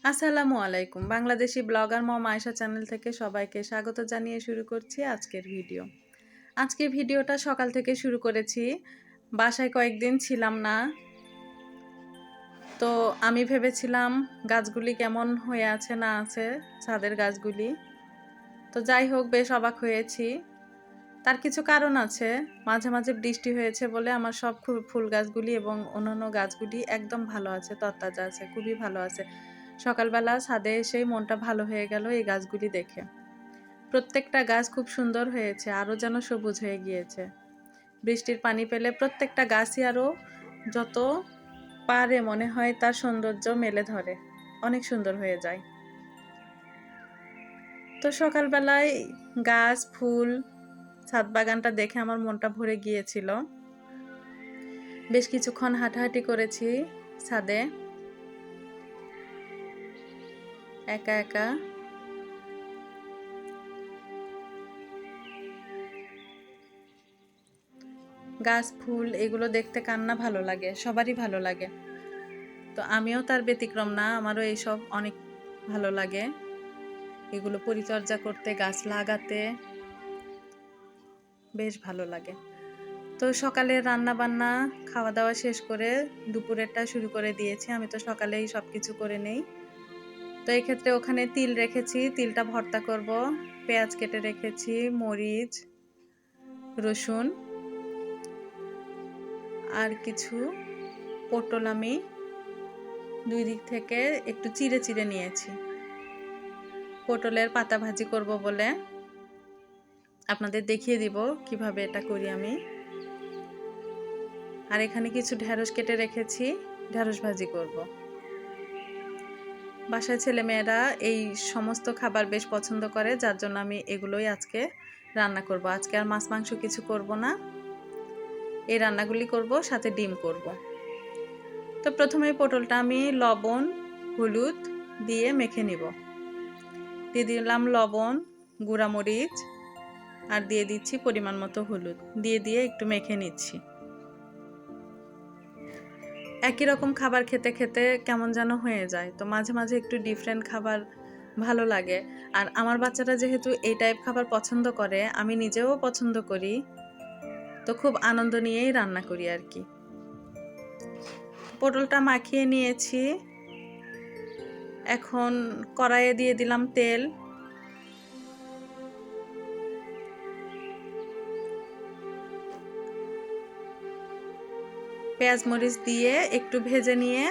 আসসালামু আলাইকুম। বাংলাদেশি ব্লগার মম আয়েশা চ্যানেল থেকে সবাইকে স্বাগত জানিয়ে শুরু করছি আজকের ভিডিও। আজকের ভিডিওটা সকাল থেকে শুরু করেছি। বাসায় কয়েকদিন ছিলাম না, তো আমি ভেবেছিলাম গাছগুলি কেমন হয়ে আছে না আছে, ছাদের গাছগুলি। তো যাই হোক, বেশ অবাক হয়েছি। তার কিছু কারণ আছে। মাঝে মাঝে বৃষ্টি হয়েছে বলে আমার সব ফুল গাছগুলি এবং অন্যান্য গাছগুলি একদম ভালো আছে, তরতাজা আছে, খুবই ভালো আছে। সকালবেলা ছাদে এসেই মনটা ভালো হয়ে গেল এই গাছগুলি দেখে। প্রত্যেকটা গাছ খুব সুন্দর হয়েছে, আরও যেন সবুজ হয়ে গিয়েছে। বৃষ্টির পানি পেলে প্রত্যেকটা গাছই আরও যত পারে মনে হয় তার সৌন্দর্য মেলে ধরে, অনেক সুন্দর হয়ে যায়। তো সকালবেলায় গাছ, ফুল, ছাদ বাগানটা দেখে আমার মনটা ভরে গিয়েছিল। বেশ কিছুক্ষণ হাঁটাহাঁটি করেছি ছাদে একা একা। গাছ, ফুল এগুলো দেখতে কার না ভালো লাগে, সবারই ভালো লাগে। তো আমিও তার ব্যতিক্রম না, আমারও এইসব অনেক ভালো লাগে। এগুলো পরিচর্যা করতে, গাছ লাগাতে বেশ ভালো লাগে। তো সকালে রান্না বান্না খাওয়া দাওয়া শেষ করে দুপুরেরটা শুরু করে দিয়েছি। আমি তো সকালেই সব কিছু করে নেই। তো এই ক্ষেত্রে ওখানে তিল রেখেছি, তিলটা ভর্তা করব। পেঁয়াজ কেটে রেখেছি, মরিচ, রসুন আর কিছু পটল আমি দুই দিক থেকে একটু চিড়ে চিড়ে নিয়েছি। পটলের পাতা ভাজি করব বলে আপনাদের দেখিয়ে দিব কিভাবে এটা করি আমি। আর এখানে কিছু ঢেঁড়স কেটে রেখেছি, ঢেঁড়স ভাজি করব। বাসায় ছেলেমেয়েরা এই সমস্ত খাবার বেশ পছন্দ করে, যার জন্য আমি এগুলোই আজকে রান্না করব। আজকে আর মাছ মাংস কিছু করব না, এই রান্নাগুলি করব, সাথে ডিম করব। তো প্রথমে পটলটা আমি লবণ, হলুদ দিয়ে মেখে নিব। দিয়ে দিলাম লবণ, গুঁড়ামরিচ আর দিয়ে দিচ্ছি পরিমাণ মতো হলুদ, দিয়ে একটু মেখে নিচ্ছি। একই রকম খাবার খেতে খেতে কেমন যেন হয়ে যায়, তো মাঝে মাঝে একটু ডিফারেন্ট খাবার ভালো লাগে। আর আমার বাচ্চারা যেহেতু এই টাইপ খাবার পছন্দ করে, আমি নিজেও পছন্দ করি, তো খুব আনন্দ নিয়েই রান্না করি আর কি। পটলটা মাখিয়ে নিয়েছি, এখন কড়াইয়ে দিয়ে দিলাম তেল। পেঁয়াজ মরিচ দিয়ে একটু ভেজে নিয়ে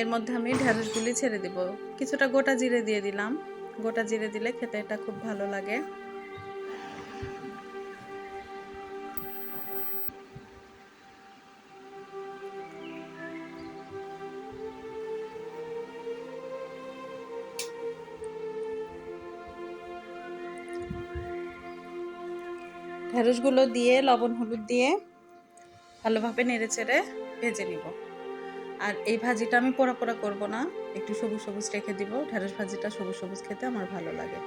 এর মধ্যে আমি ঢেঁড়সগুলি ছেড়ে দিব। কিছুটা গোটা জিরে দিয়ে দিলাম, গোটা জিরে দিলে খেতে এটা খুব ভালো লাগে। ঢেঁড়সগুলো দিয়ে লবণ হলুদ দিয়ে ভালোভাবে নেড়ে চেড়ে ভেজে নিব। আর এই ভাজিটা আমি পোড়া পোড়া করব না, একটু সবুজ সবুজ রেখে দিব। ঢেঁড়স ভাজিটা সবুজ সবুজ খেতে আমার ভালো লাগে।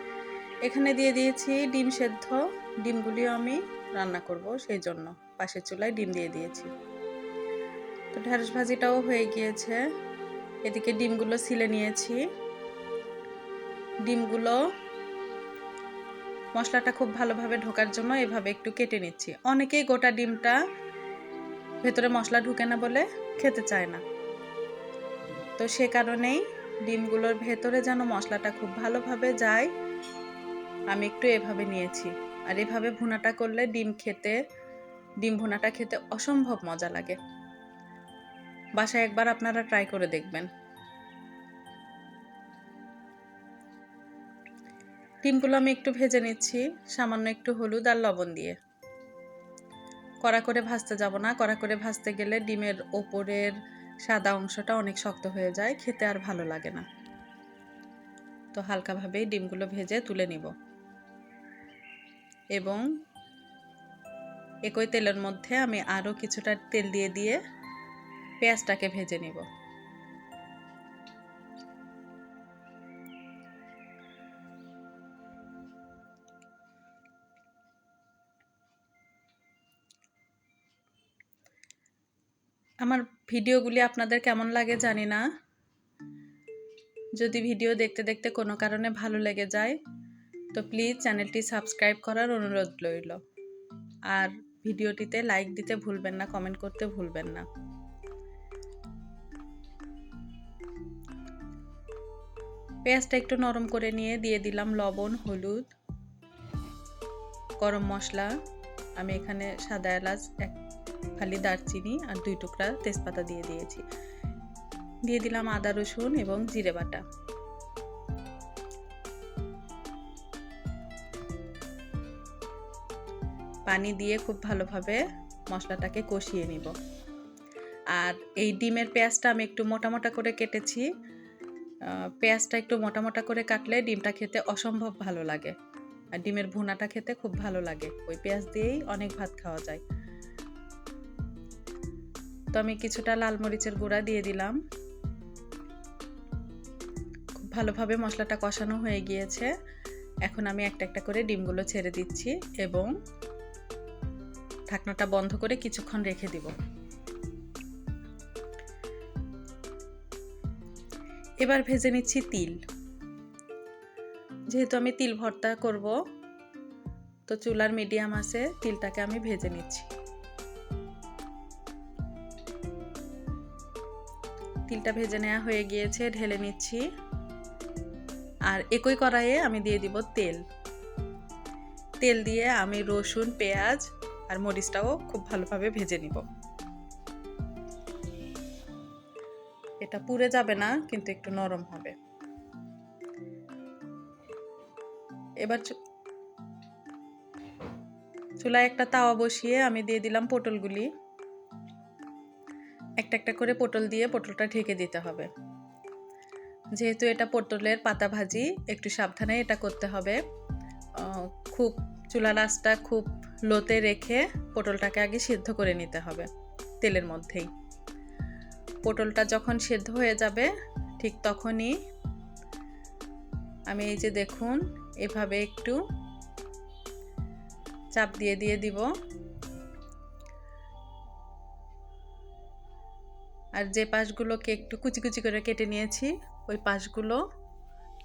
এখানে দিয়ে দিয়েছি ডিম সেদ্ধ, ডিমগুলিও আমি রান্না করব, সেই জন্য পাশের চুলায় ডিম দিয়ে দিয়েছি। তো ঢেঁড়স ভাজিটাও হয়ে গিয়েছে। এদিকে ডিমগুলো ছিলে নিয়েছি। ডিমগুলো মশলাটা খুব ভালোভাবে ঢোকার জন্য এভাবে একটু কেটে নিচ্ছি। অনেকেই গোটা ডিমটা ভেতরে মশলা ঢুকে না বলে খেতে চায় না, তো সে কারণেই ডিমগুলোর ভেতরে যেন মশলাটা খুব ভালোভাবে যায়, আমি একটু এভাবে নিয়েছি। আর এভাবে ভুনাটা করলে ডিম ভুনাটা খেতে অসম্ভব মজা লাগে। বাসায় একবার আপনারা ট্রাই করে দেখবেন। ডিমগুলো আমি একটু ভেজে নিচ্ছি, সামান্য একটু হলুদ আর লবণ দিয়ে। কড়া করে ভাজতে যাব না, কড়া করে ভাজতে গেলে ডিমের ওপরের সাদা অংশটা অনেক শক্ত হয়ে যায়, খেতে আর ভালো লাগে না। তো হালকাভাবেই ডিমগুলো ভেজে তুলে নিব এবং একই তেলের মধ্যে আমি আরও কিছুটা তেল দিয়ে পেঁয়াজটাকে ভেজে নিব। আমার ভিডিওগুলি আপনাদের কেমন লাগে জানি না। যদি ভিডিও দেখতে দেখতে কোনো কারণে ভালো লেগে যায় তো প্লিজ চ্যানেলটি সাবস্ক্রাইব করার অনুরোধ রইল। আর ভিডিওটিতে লাইক দিতে ভুলবেন না, কমেন্ট করতে ভুলবেন না। পেঁয়াজটা একটু নরম করে নিয়ে দিয়ে দিলাম লবণ, হলুদ, গরম মশলা। আমি এখানে সাদা এলাচ, 1 ফালি দারচিনি আর 2 টুকরা তেজপাতা দিয়ে দিয়েছি। দিয়ে দিলাম আদা, রসুন এবং জিরে বাটা। পানি দিয়ে খুব ভালোভাবে মশলাটাকে কষিয়ে নিব। আর এই ডিমের পেঁয়াজটা আমি একটু মোটা মোটা করে কেটেছি। পেঁয়াজটা একটু মোটা মোটা করে কাটলে ডিমটা খেতে অসম্ভব ভালো লাগে, আর ডিমের ভুনাটা খেতে খুব ভালো লাগে। ওই পেঁয়াজ দিয়েই অনেক ভাত খাওয়া যায়। তো আমি কিছুটা লাল মরিচের গুঁড়া দিয়ে দিলাম। খুব ভালোভাবে মশলাটা কষানো হয়ে গিয়েছে। এখন আমি একটা একটা করে ডিমগুলো ছেড়ে দিচ্ছি এবং ঢাকনাটা বন্ধ করে কিছুক্ষণ রেখে দিব। এবার ভেজে নিচ্ছি তিল। যেহেতু আমি তিল ভর্তা করব তো চুলার মিডিয়াম আছে তিলটাকে আমি ভেজে নিচ্ছি। তিলটা ভেজে নেওয়া হয়ে গিয়েছে, ঢেলে নিচ্ছি। আর একই কড়াইয়ে আমি দিয়ে দিব তেল। তেল দিয়ে আমি রসুন, পেঁয়াজ আর মরিচটাও খুব ভালোভাবে ভেজে নিব। এটা পুড়ে যাবে না, কিন্তু একটু নরম হবে। এবার চুলায় একটা তাওয়া বসিয়ে আমি দিয়ে দিলাম পটলগুলি। একটা একটা করে পটল দিয়ে পটলটা ঢেকে দিতে হবে। যেহেতু এটা পটলের পাতা ভাজি, একটু সাবধানে এটা করতে হবে। খুব চুলার আঁচটা খুব লোতে রেখে পটলটাকে আগে সিদ্ধ করে নিতে হবে তেলের মধ্যেই। পটলটা যখন সিদ্ধ হয়ে যাবে ঠিক তখনই আমি এই যে দেখুন এভাবে একটু চাপ দিয়ে দিয়ে দিব। আর যে পাশগুলোকে একটু কুচি কুচি করে কেটে নিয়েছি ওই পাশগুলো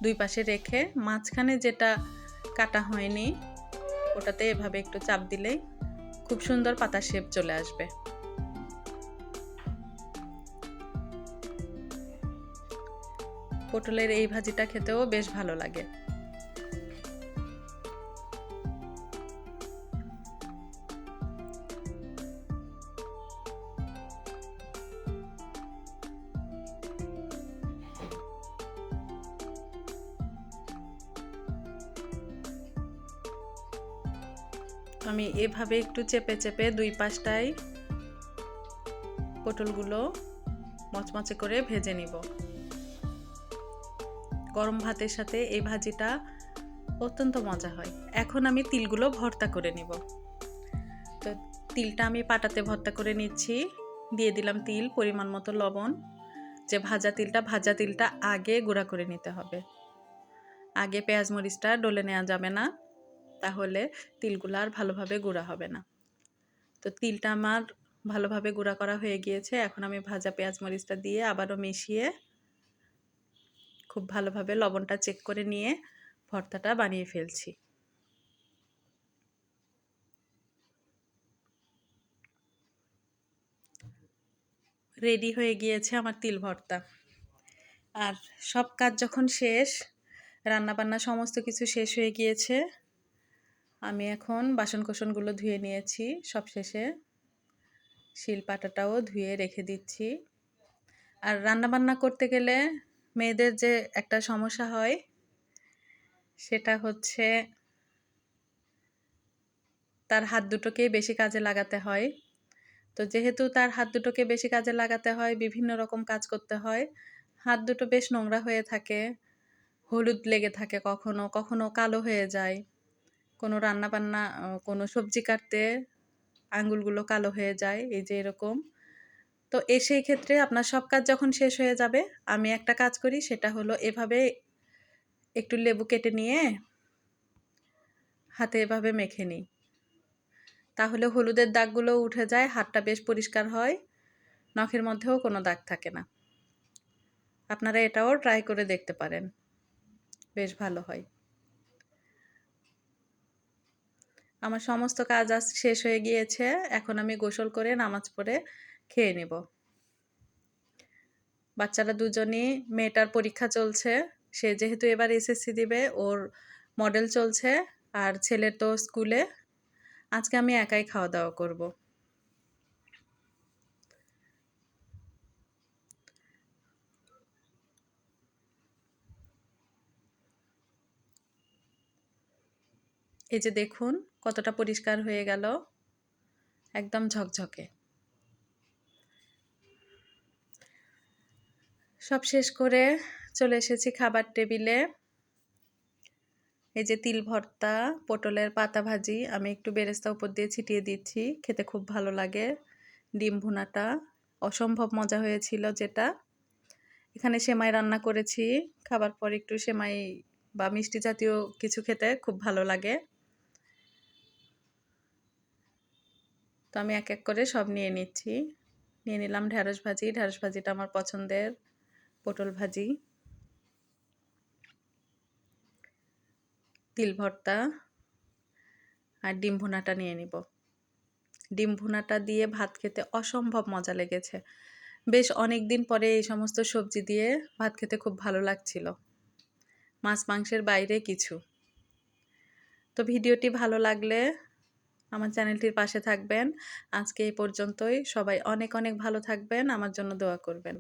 দুই পাশে রেখে মাঝখানে যেটা কাটা হয়নি ওটাতে এভাবে একটু চাপ দিলেই খুব সুন্দর পাতা শেপ চলে আসবে। পটলের এই ভাজিটা খেতেও বেশ ভালো লাগে। আমি এভাবে একটু চেপে চেপে দুই পাশটাই পটলগুলো মচমচে করে ভেজে নিব। গরম ভাতের সাথে এই ভাজিটা অত্যন্ত মজা হয়। এখন আমি তিলগুলো ভর্তা করে নিব। তো তিলটা আমি পাটাতে ভর্তা করে নিচ্ছি। দিয়ে দিলাম তিল, পরিমাণ মতো লবণ। যে ভাজা তিলটা আগে গুঁড়া করে নিতে হবে। আগে পেঁয়াজ মরিচটা ডলে নেওয়া যাবে না, তাহলে তিলগুলো আর ভালোভাবে গুঁড়া হবে না। তো তিলটা আমার ভালোভাবে গুঁড়া করা হয়ে গিয়েছে। এখন আমি ভাজা পেঁয়াজ মরিচটা দিয়ে আবারও মিশিয়ে খুব ভালোভাবে লবণটা চেক করে নিয়ে ভর্তাটা বানিয়ে ফেলছি। রেডি হয়ে গিয়েছে আমার তিল ভর্তা। আর সব কাজ যখন শেষ, রান্নাবান্না সমস্ত কিছু শেষ হয়ে গিয়েছে, আমি এখন বাসনকোসনগুলো ধুয়ে নিয়েছি। সব শেষে শিলপাটাটাও ধুয়ে রেখে দিচ্ছি। আর রান্নাবান্না করতে গেলে মেয়েদের যে একটা সমস্যা হয় সেটা হচ্ছে তার হাত দুটোকেই বেশি কাজে লাগাতে হয়। তো যেহেতু তার হাত দুটোকে বেশি কাজে লাগাতে হয়, বিভিন্ন রকম কাজ করতে হয়, হাত দুটো বেশ নোংরা হয়ে থাকে, হলুদ লেগে থাকে, কখনো কখনো কালো হয়ে যায়, কোনো রান্নাবান্না কোনো সবজি কাটতে আঙ্গুলগুলো কালো হয়ে যায়, এই যে এরকম। তো সেই ক্ষেত্রে আপনার সব কাজ যখন শেষ হয়ে যাবে, আমি একটা কাজ করি, সেটা হলো এভাবে একটু লেবু কেটে নিয়ে হাতে এভাবে মেখে নিই। তাহলে হলুদের দাগগুলো উঠে যায়, হাতটা বেশ পরিষ্কার হয়। নখের মধ্যেও কোনো দাগ থাকে না। আপনারা এটাও ট্রাই করে দেখতে পারেন, বেশ ভালো হয়। আমার সমস্ত কাজ আজ শেষ হয়ে গিয়েছে। এখন আমি গোসল করে নামাজ পড়ে খেয়ে নেব। বাচ্চারা দুজনই, মেয়েটার পরীক্ষা চলছে, সে যেহেতু এবার এসএসসি দিবে, ওর মডেল চলছে, আর ছেলের তো স্কুলে। আজকে আমি একাই খাওয়া দাওয়া করব। এই যে দেখুন কতটা পরিষ্কার হয়ে গেল, একদম ঝকঝকে। সব শেষ করে চলে এসেছি খাবার টেবিলে। এই যে তিল ভর্তা, পটলের পাতা ভাজি, আমি একটু বেরেস্তা উপর দিয়ে ছিটিয়ে দিচ্ছি, খেতে খুব ভালো লাগে। ডিম ভুনাটা অসম্ভব মজা হয়েছিল যেটা। এখানে সেমাই রান্না করেছি, খাবার পর একটু সেমাই বা মিষ্টি জাতীয় কিছু খেতে খুব ভালো লাগে। তো আমি এক এক করে সব নিয়ে নিচ্ছি। নিয়ে নিলাম ঢ্যাঁড়স ভাজি, ঢ্যাঁড়স ভাজিটা আমার পছন্দের। পটল ভাজি, তিল ভর্তা, আর ডিম ভুনাটা নিয়ে নিব। ডিম ভুনাটা দিয়ে ভাত খেতে অসম্ভব মজা লেগেছে। বেশ অনেক দিন পরে এই সমস্ত সবজি দিয়ে ভাত খেতে খুব ভালো লাগছিল, মাছ মাংসের বাইরে কিছু। তো ভিডিওটি ভালো লাগলে আমার চ্যানেলটির পাশে থাকবেন। আজকে এই পর্যন্তই। সবাই অনেক অনেক ভালো থাকবেন, আমার জন্য দোয়া করবেন।